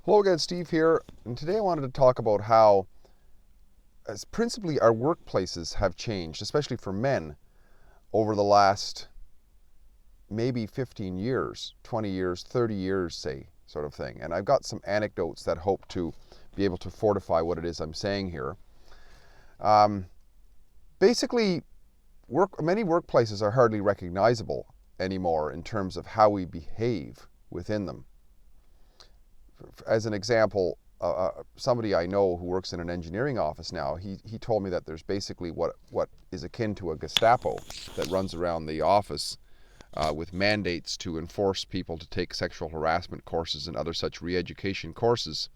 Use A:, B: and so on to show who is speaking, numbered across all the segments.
A: Hello again, Steve here, and today I wanted to talk about how, as principally, our workplaces have changed, especially for men, over the last maybe 15 years, 20 years, 30 years, say, sort of thing. And I've got some anecdotes that hope to be able to fortify what it is I'm saying here. Um, Basically, many workplaces are hardly recognizable anymore in terms of how we behave within them. As an example, somebody I know who works in an engineering office now, he told me that there's basically what is akin to a Gestapo that runs around the office with mandates to enforce people to take sexual harassment courses and other such re-education courses.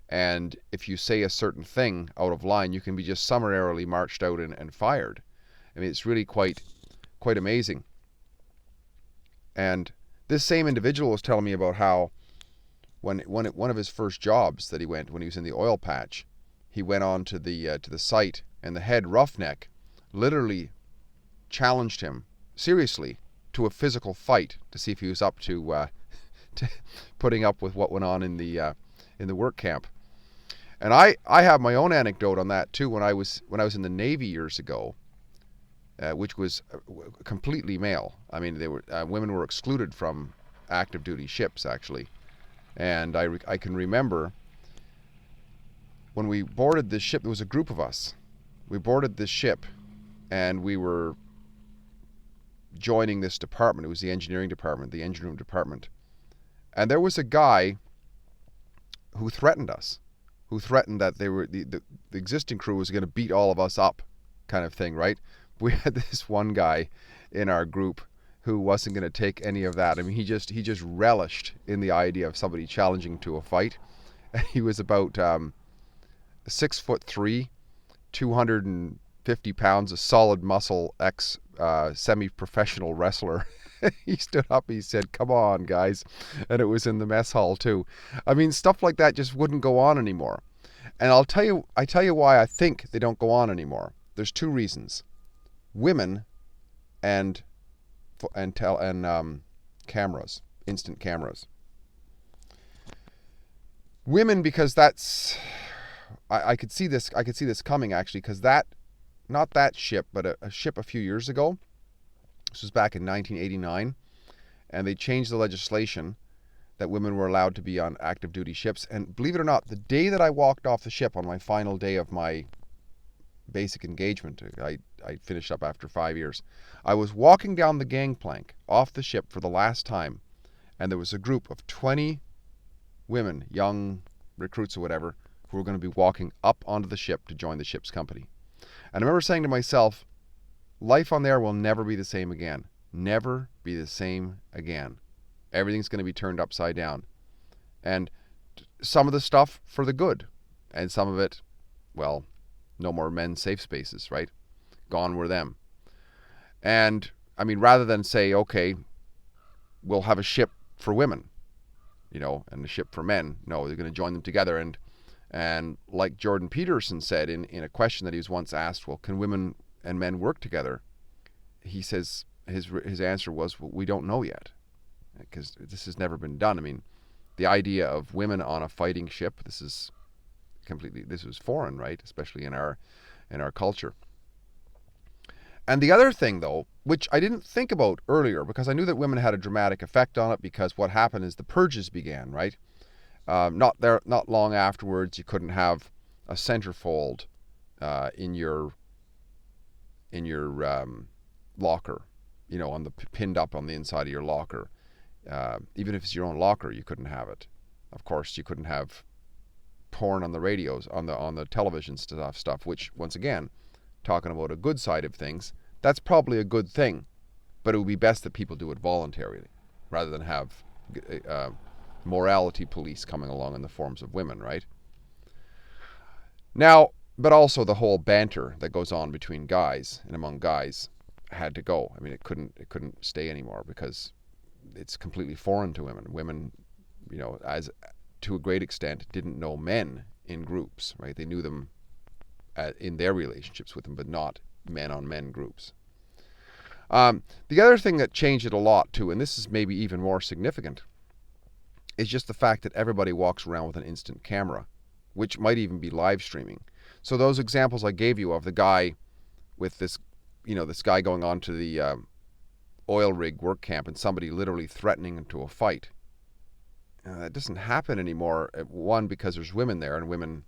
A: And if you say a certain thing out of line, you can be just summarily marched out and fired. I mean, it's really quite amazing. And this same individual was telling me about how one of his first jobs that he went when he was in the oil patch, he went on to the site, and the head roughneck literally challenged him seriously to a physical fight to see if he was up to putting up with what went on in the work camp. And I have my own anecdote on that too. When I was in the Navy years ago, which was completely male. I mean, women were excluded from active duty ships actually. And I can remember when we boarded this ship, there was a group of us. We boarded this ship and we were joining this department. It was the engineering department, the engine room department. And there was a guy who threatened us, who threatened that the existing crew was going to beat all of us up, kind of thing, right? We had this one guy in our group who wasn't going to take any of that. I mean, he just relished in the idea of somebody challenging to a fight. And he was about 6'3", 250 pounds, a solid muscle, semi-professional wrestler. He stood up, he said, "Come on, guys." And it was in the mess hall too. I mean, stuff like that just wouldn't go on anymore. And I tell you why I think they don't go on anymore. There's two reasons. Women and cameras, instant cameras. Women, because that's I could see this coming actually, because not that ship, but a ship a few years ago. This was back in 1989, and they changed the legislation that women were allowed to be on active duty ships. And believe it or not, the day that I walked off the ship on my final day of my basic engagement, I finished up after 5 years, I was walking down the gangplank off the ship for the last time, and there was a group of 20 women, young recruits or whatever, who were going to be walking up onto the ship to join the ship's company. And I remember saying to myself, life on there will never be the same again. Never be the same again. Everything's going to be turned upside down. And some of the stuff for the good, and some of it, well, no more men's safe spaces, right? Gone were them. And I mean, rather than say, okay, we'll have a ship for women, and a ship for men, no, they're going to join them together. And like Jordan Peterson said in a question that he was once asked, well, can women and men work together? He says his answer was, well, we don't know yet, because this has never been done. I mean, the idea of women on a fighting ship, this was foreign, right? Especially in our culture. And the other thing, though, which I didn't think about earlier, because I knew that women had a dramatic effect on it, because what happened is the purges began, right? Not long afterwards, you couldn't have a centerfold in your locker, pinned up on the inside of your locker. Even if it's your own locker, you couldn't have it. Of course, you couldn't have porn on the radios, on the television stuff, which, once again, talking about a good side of things, that's probably a good thing, but it would be best that people do it voluntarily rather than have morality police coming along in the forms of women, right? Now, but also the whole banter that goes on between guys and among guys had to go. I mean, it couldn't stay anymore, because it's completely foreign to women. Women, as to a great extent, didn't know men in groups, right? They knew them in their relationships with them, but not men-on-men groups. The other thing that changed it a lot too, and this is maybe even more significant, is just the fact that everybody walks around with an instant camera, which might even be live streaming. So those examples I gave you of the guy with this, this guy going on to the oil rig work camp and somebody literally threatening him to a fight. That doesn't happen anymore. One, because there's women there and women,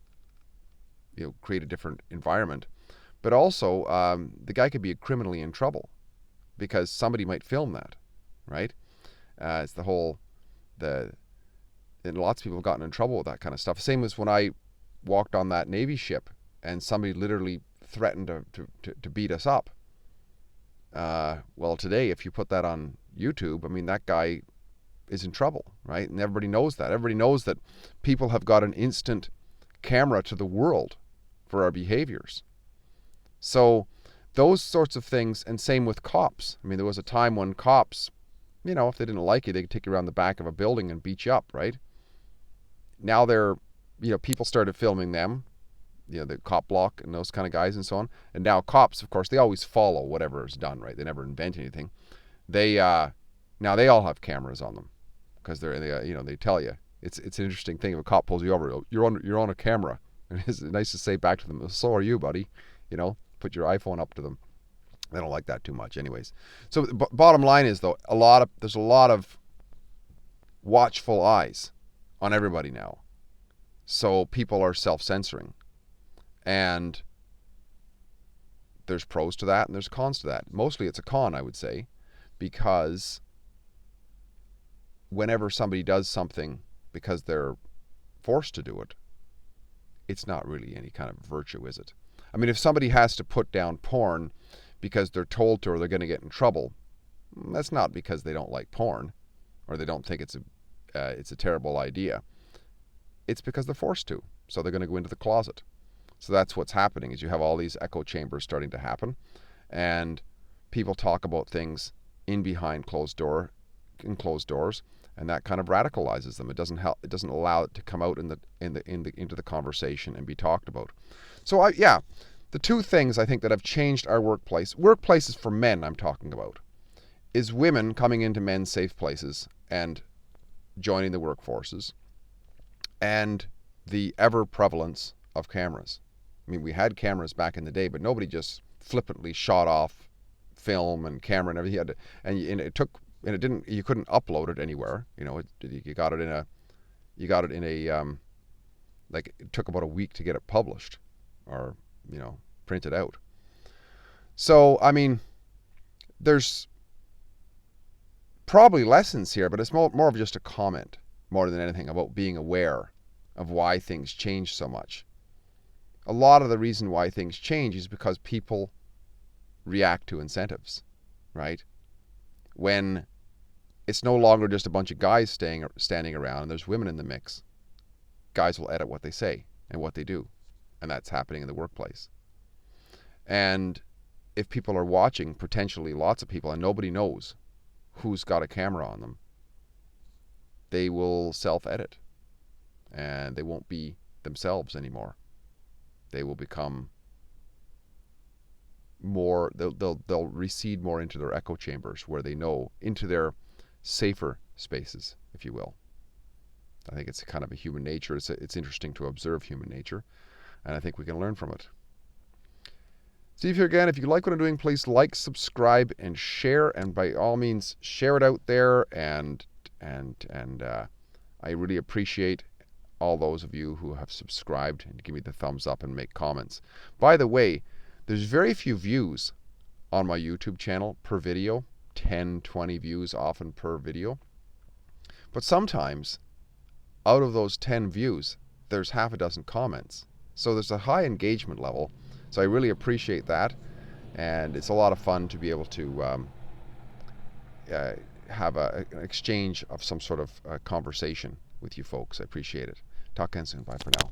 A: create a different environment. But also, the guy could be criminally in trouble because somebody might film that, right? It's the whole, and lots of people have gotten in trouble with that kind of stuff. Same as when I walked on that Navy ship and somebody literally threatened to beat us up. Well, today, if you put that on YouTube, I mean, that guy is in trouble, right? And everybody knows that. Everybody knows that people have got an instant camera to the world for our behaviors. So those sorts of things, and same with cops. I mean, there was a time when cops, if they didn't like you, they could take you around the back of a building and beat you up, right? Now people started filming them, the cop block and those kind of guys and so on. And now cops, of course, they always follow whatever is done, right? They never invent anything. Now they all have cameras on them because they tell you. It's an interesting thing. If a cop pulls you over, you're on a camera. And it's nice to say back to them, so are you, buddy. Put your iPhone up to them. They don't like that too much anyways. So bottom line is, though, there's a lot of watchful eyes on everybody now. So people are self-censoring. And there's pros to that and there's cons to that. Mostly it's a con, I would say, because whenever somebody does something because they're forced to do it, it's not really any kind of virtue, is it? I mean, if somebody has to put down porn because they're told to or they're going to get in trouble, that's not because they don't like porn or they don't think it's a terrible idea. It's because they're forced to. So they're going to go into the closet. So that's what's happening, is you have all these echo chambers starting to happen, and people talk about things behind closed doors, and that kind of radicalizes them. It doesn't help. It doesn't allow it to come out into the conversation and be talked about. So the two things I think that have changed our workplaces for men, I'm talking about, is women coming into men's safe places and joining the workforces, and the ever prevalence of cameras. I mean, we had cameras back in the day, but nobody just flippantly shot off film and camera and everything. You couldn't upload it anywhere. You got it in a, like, it took about a week to get it published or, printed out. So, I mean, there's probably lessons here, but it's more of just a comment more than anything about being aware of why things change so much. A lot of the reason why things change is because people react to incentives, right? When it's no longer just a bunch of guys standing around and there's women in the mix, guys will edit what they say and what they do. And that's happening in the workplace. And if people are watching, potentially lots of people, and nobody knows who's got a camera on them, they will self-edit. And they won't be themselves anymore. They will become more, they'll recede more into their echo chambers where they know, into their safer spaces, if you will. I think it's kind of a human nature. It's interesting to observe human nature, and I think we can learn from it. Steve here again. If you like what I'm doing, please like, subscribe, and share, and by all means, share it out there, and I really appreciate all those of you who have subscribed and give me the thumbs up and make comments. By the way, there's very few views on my YouTube channel per video, 10, 20 views often per video. But sometimes, out of those 10 views, there's half a dozen comments. So there's a high engagement level. So I really appreciate that. And it's a lot of fun to be able to have an exchange of some sort of conversation with you folks. I appreciate it. Talk again soon. Bye for now.